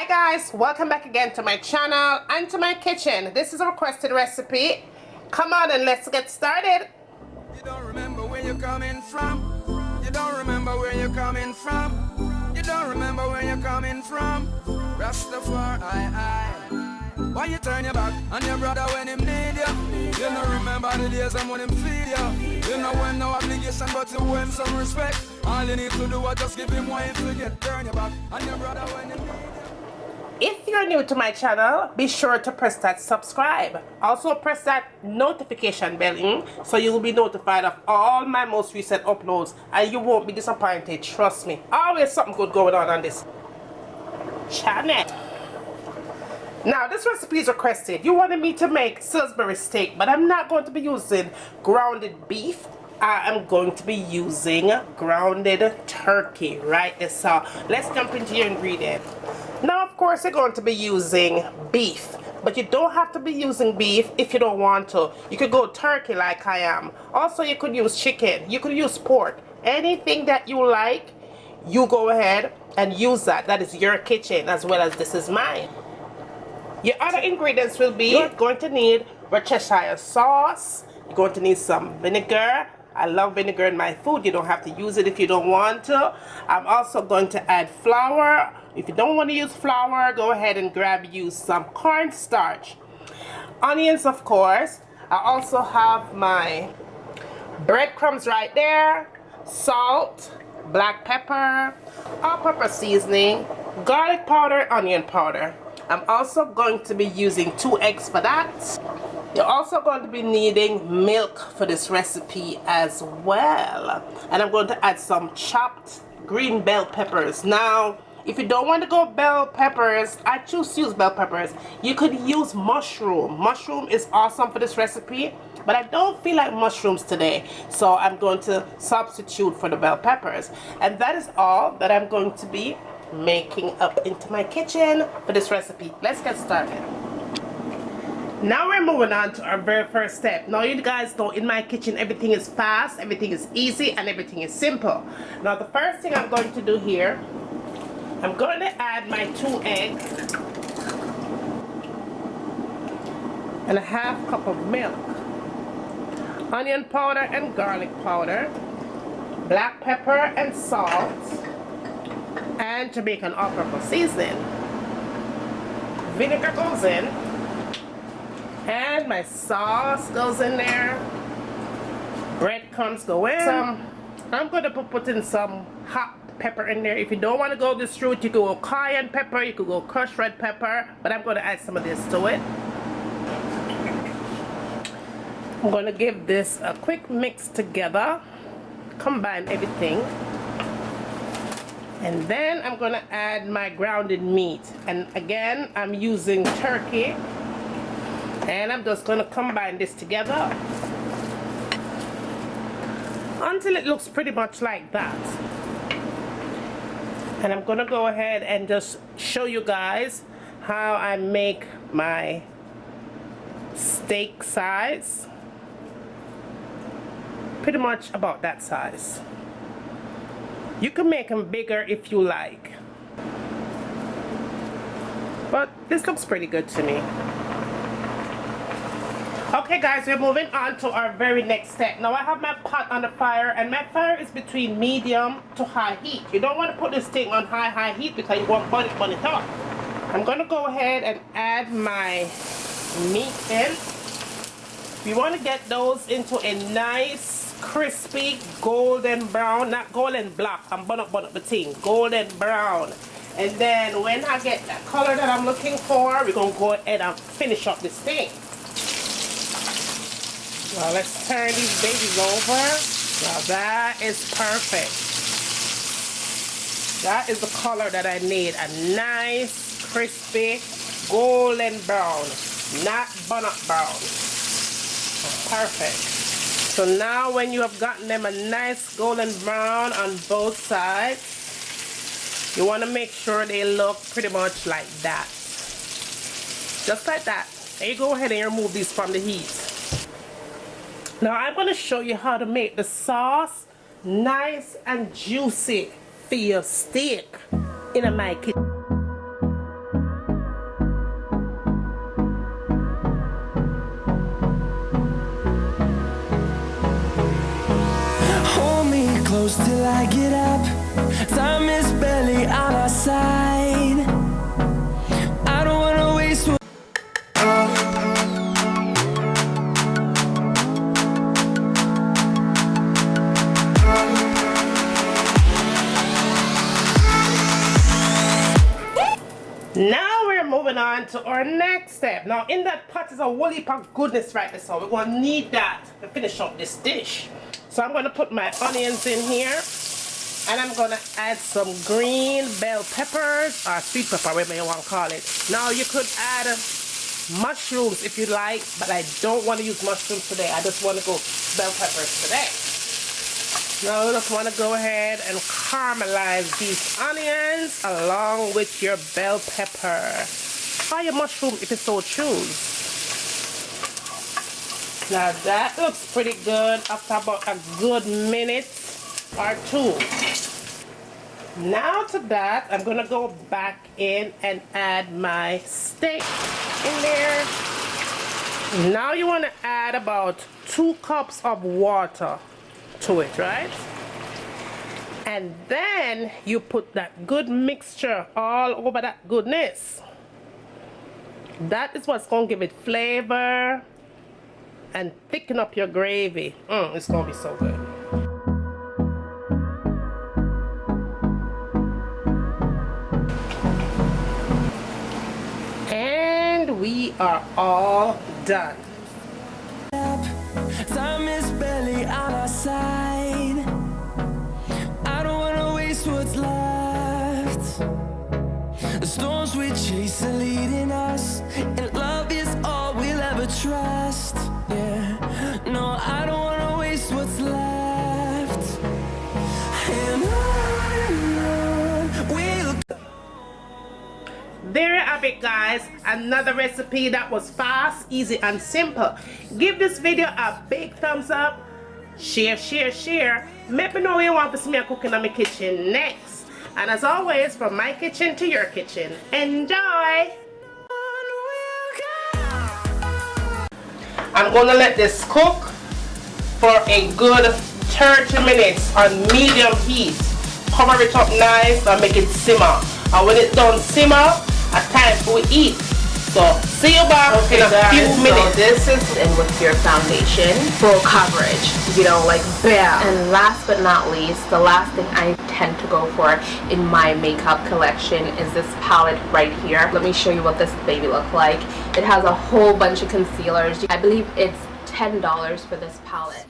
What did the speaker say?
Hi guys, welcome back again to my channel and to my kitchen. This is a requested recipe. Come on and let's get started. You don't remember where you're coming from. You don't remember where you're coming from. You don't remember where you're coming from. Rastafari, why you turn your back on your brother when him need you? You don't remember the days when him feed you. You know when no obligation but to owe him some respect. All you need to do is just give him one to get turn your back on your brother when him need you. If you're new to my channel, be sure to press that subscribe. Also press that notification bell so you will be notified of all my most recent uploads and you won't be disappointed, trust me. Always something good going on this channel. Now this recipe is requested. You wanted me to make Salisbury steak, but I'm not going to be using grounded beef. I am going to be using grounded turkey, right? So let's jump into your ingredients. Now of course you're going to be using beef, but you don't have to be using beef if you don't want to. You could go turkey like I am. Also you could use chicken, you could use pork. Anything that you like, you go ahead and use that. That is your kitchen as well as this is mine. Your other ingredients will be, you're going to need Worcestershire sauce, you're going to need some vinegar. I love vinegar in my food. You don't have to use it if you don't want to. I'm also going to add flour. If you don't want to use flour, go ahead and use some cornstarch. Onions, of course. I also have my breadcrumbs right there, salt, black pepper, all-purpose seasoning, garlic powder, onion powder. I'm also going to be using 2 eggs for that. You're also going to be needing milk for this recipe as well. And I'm going to add some chopped green bell peppers. Now, if you don't want to go bell peppers, I choose to use bell peppers. You could use mushroom. Mushroom is awesome for this recipe, but I don't feel like mushrooms today. So I'm going to substitute for the bell peppers. And that is all that I'm going to be making up into my kitchen for this recipe. Let's get started. Now we're moving on to our very first step. Now you guys know in my kitchen everything is fast, everything is easy, and everything is simple. Now the first thing I'm going to do here, I'm going to add my 2 eggs and a half cup of milk, onion powder and garlic powder, black pepper and salt, and Jamaican all-purpose seasoning. Vinegar goes in, and my sauce goes in there. Breadcrumbs go in. I'm going to put in some hot pepper in there. If you don't want to go this route, you could go cayenne pepper, you could go crushed red pepper, but I'm going to add some of this to it. I'm going to give this a quick mix together, combine everything, and then I'm going to add my grounded meat. And again, I'm using turkey. And I'm just going to combine this together until it looks pretty much like that. And I'm going to go ahead and just show you guys how I make my steak size. Pretty much about that size. You can make them bigger if you like. But this looks pretty good to me. Okay guys, we're moving on to our very next step. Now I have my pot on the fire and my fire is between medium to high heat. You don't want to put this thing on high heat because you won't burn it up. I'm going to go ahead and add my meat in. We want to get those into a nice crispy golden brown, not golden black, I'm burn up the thing, golden brown. And then when I get that color that I'm looking for, we're going to go ahead and finish up this thing. Now let's turn these babies over. Now that is perfect. That is the color that I need. A nice, crispy, golden brown. Not burnt-up brown. Perfect. So now when you have gotten them a nice golden brown on both sides, you want to make sure they look pretty much like that. Just like that. And you go ahead and remove these from the heat. Now I'm going to show you how to make the sauce nice and juicy for your steak in my kitchen. close till I get up. Time is barely on our side. I don't wanna waste what. Now we're moving on to our next step. Now in that pot is a whole heap of goodness right there, so we're going to need that to finish up this dish. So I'm going to put my onions in here, and I'm going to add some green bell peppers, or sweet pepper, whatever you want to call it. Now you could add mushrooms if you like, but I don't want to use mushrooms today. I just want to go bell peppers today. Now you just want to go ahead and caramelize these onions along with your bell pepper or your mushroom if you so choose. Now that looks pretty good after about a good minute or two. Now to that, I'm going to go back in and add my steak in there. Now you want to add about 2 cups of water to it, right? And then you put that good mixture all over that goodness. That is what's going to give it flavor and thicken up your gravy. It's going to be so good. And we are all done. Time is barely on our side. I don't wanna waste what's left. The storms we chase are leading us, and love is all we'll ever trust. Yeah, no, I don't wanna waste what's left. And on we'll go. There you have it, guys. Another recipe that was fast, easy, and simple. Give this video a big thumbs up. Share, share, share. Let me know what you want to see me cooking in my kitchen next. And as always, from my kitchen to your kitchen, enjoy. I'm going to let this cook for a good 30 minutes on medium heat. Cover it up nice and make it simmer. And when it's done simmer, a time for we eat. So see you back in a few minutes. So this is in with your foundation, full coverage, you know, like bam. And last but not least, the last thing I tend to go for in my makeup collection is this palette right here. Let me show you what this baby looks like. It has a whole bunch of concealers. I believe it's $10 for this palette.